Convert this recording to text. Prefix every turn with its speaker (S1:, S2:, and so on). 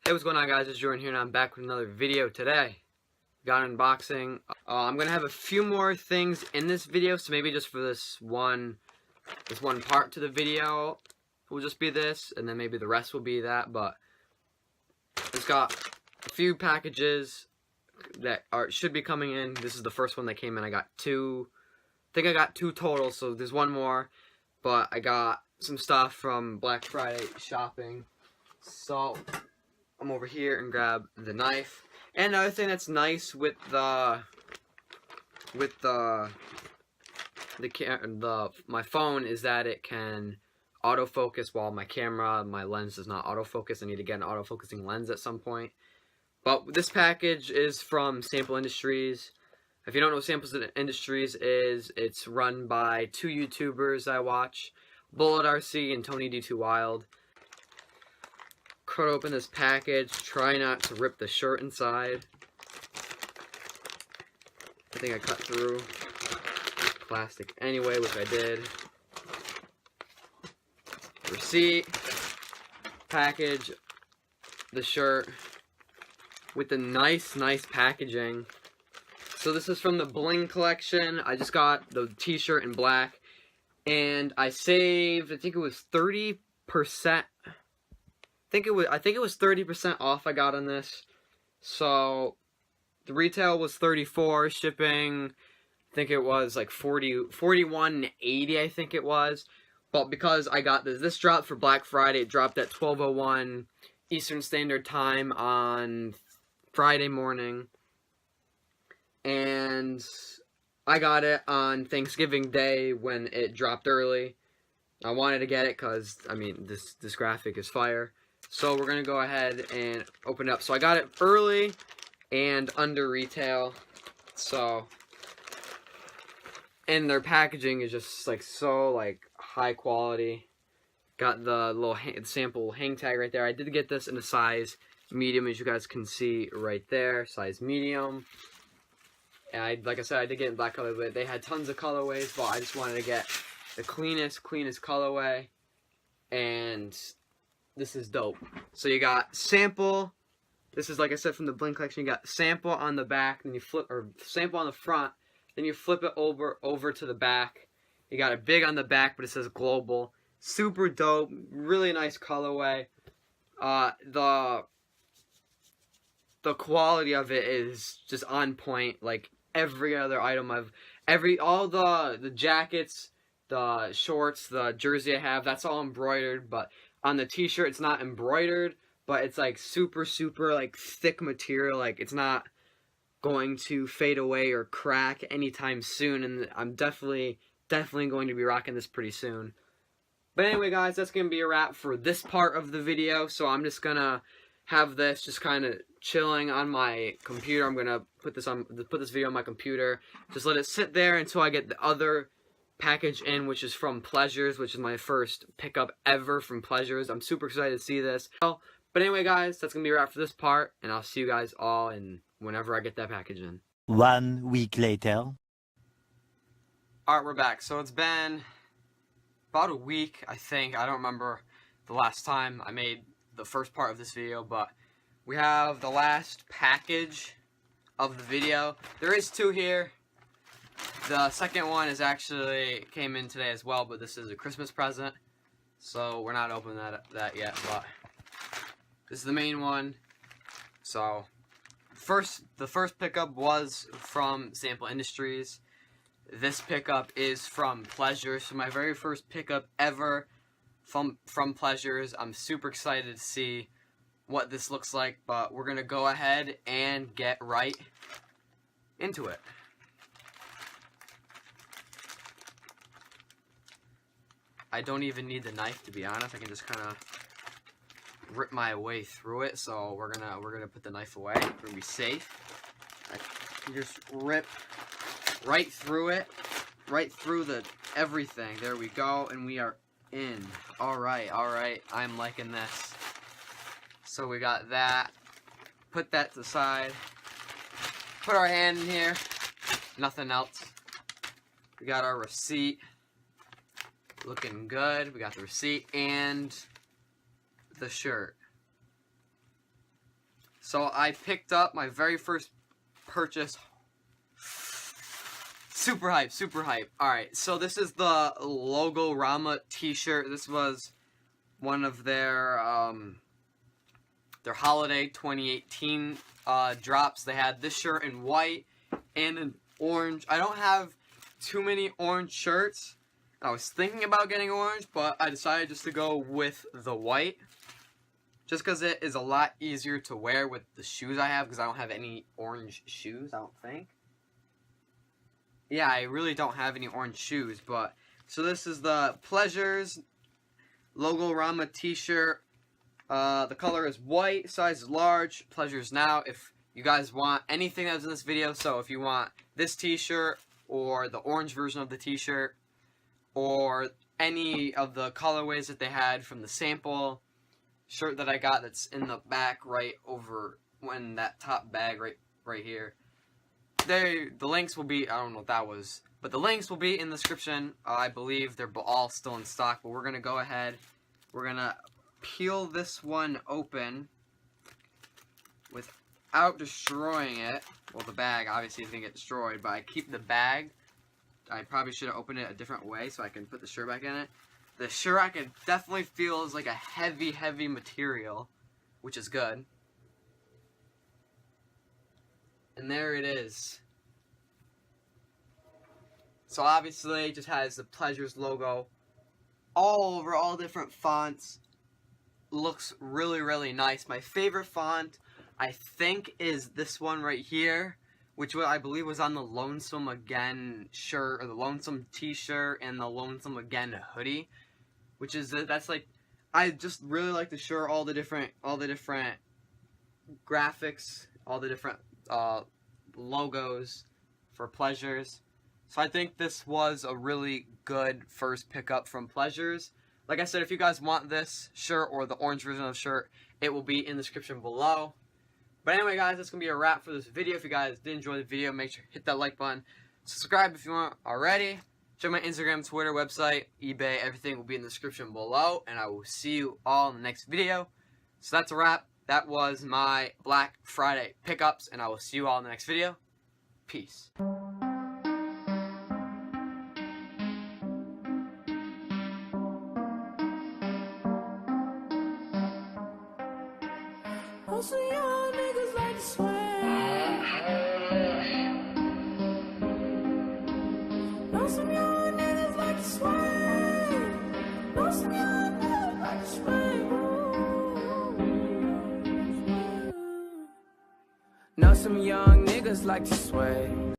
S1: Hey, what's going on, guys? It's Jordan here, and I'm back with another video today. Got an unboxing. I'm gonna have a few more things in this video, so maybe just for this one part to the video will just be this, and then maybe the rest will be that. But it's got a few packages that should be coming in. This is the first one that came in. I got two. I think I got two total, so there's one more. But I got some stuff from Black Friday shopping. So I'm over here and grab the knife. And another thing that's nice with my phone is that it can autofocus while my lens does not autofocus. I need to get an autofocusing lens at some point. But this package is from Sample Industries. If you don't know what Sample Industries is, it's run by two YouTubers I watch, Bullet RC and Tony D2 Wild. Cut open this package. Try not to rip the shirt inside. I think I cut through plastic anyway, which I did. Receipt, package, the shirt with the nice packaging. So this is from the Bling collection. I just got the t-shirt in black, and I saved, I think it was 30%. I think it was 30% off I got on this. So the retail was $34, shipping I think it was like $41.80 I think it was. But because I got this dropped for Black Friday, it dropped at 12:01 Eastern Standard Time on Friday morning. And I got it on Thanksgiving Day when it dropped early. I wanted to get it because, I mean, this graphic is fire. So we're going to go ahead and open it up. So I got it early and under retail. So, and their packaging is just like so like high quality. Got the little sample hang tag right there. I did get this in a size medium, as you guys can see right there. Size medium. And like I said, I did get in black color, but they had tons of colorways. But I just wanted to get the cleanest colorway. And this is dope. So you got sample. This is, like I said, from the Bling collection. You got sample on the back, then you flip, or sample on the front, then you flip it over to the back. You got it big on the back, but it says global. Super dope. Really nice colorway. The quality of it is just on point. Like every other item all the jackets, the shorts, the jersey I have, that's all embroidered, but on the t-shirt, it's not embroidered, but it's like super like thick material. Like it's not going to fade away or crack anytime soon. And I'm definitely going to be rocking this pretty soon. But anyway, guys, that's going to be a wrap for this part of the video. So I'm just going to have this just kind of chilling on my computer. I'm going to put this video on my computer. Just let it sit there until I get the other package in, which is from Pleasures, which is my first pickup ever from Pleasures. I'm super excited to see this. But anyway, guys, that's gonna be a wrap for this part, and I'll see you guys all in whenever I get that package in.
S2: 1 week later.
S1: Alright, we're back. So it's been about a week, I think. I don't remember the last time I made the first part of this video, but we have the last package of the video. There is two here. The second one is actually came in today as well, but this is a Christmas present, so we're not opening that yet. But this is the main one. So the first pickup was from Sample Industries. This pickup is from Pleasures. So my very first pickup ever from Pleasures. I'm super excited to see what this looks like, but we're gonna go ahead and get right into it. I don't even need the knife, to be honest. I can just kind of rip my way through it. So we're gonna put the knife away. We're gonna be safe. I can just rip right through it, right through everything. There we go, and we are in. All right. I'm liking this. So we got that. Put that to the side. Put our hand in here. Nothing else. We got our receipt. Looking good. We got the receipt and the shirt. So I picked up my very first purchase. Super hype, super hype. Alright, so this is the Logorama t-shirt. This was one of their holiday 2018 drops. They had this shirt in white and in orange. I don't have too many orange shirts. I was thinking about getting orange, but I decided just to go with the white. Just because it is a lot easier to wear with the shoes I have, because I don't have any orange shoes, I don't think. Yeah, I really don't have any orange shoes, but... So this is the Pleasures Logorama t-shirt. The color is white, size is large, Pleasures Now. If you guys want anything that's in this video, so if you want this t-shirt, or the orange version of the t-shirt, or any of the colorways that they had from the sample shirt that I got that's in the back right over when that top bag right here. The links will be, I don't know what that was, but the links will be in the description. I believe they're all still in stock, but we're going to go ahead. We're going to peel this one open without destroying it. Well, the bag obviously is going to get destroyed, but I keep the bag. I probably should have opened it a different way so I can put the shirt back in it. The shirt I can definitely feel is like a heavy material, which is good. And there it is. So obviously it just has the Pleasures logo all over, all different fonts. Looks really nice. My favorite font, I think, is this one right here, which I believe was on the Lonesome Again shirt, or the Lonesome t-shirt, and the Lonesome Again hoodie. Which is, that's like, I just really like the shirt, all the different graphics, all the different logos for Pleasures. So I think this was a really good first pickup from Pleasures. Like I said, if you guys want this shirt or the orange version of the shirt, it will be in the description below. But anyway, guys, that's going to be a wrap for this video. If you guys did enjoy the video, make sure to hit that like button. Subscribe if you want already. Check my Instagram, Twitter, website, eBay. Everything will be in the description below. And I will see you all in the next video. So that's a wrap. That was my Black Friday pickups. And I will see you all in the next video. Peace.
S3: Most of y'all niggas like to swear. Most of y'all niggas like to swear. Most of y'all niggas like to swear. Know some young niggas like to sway.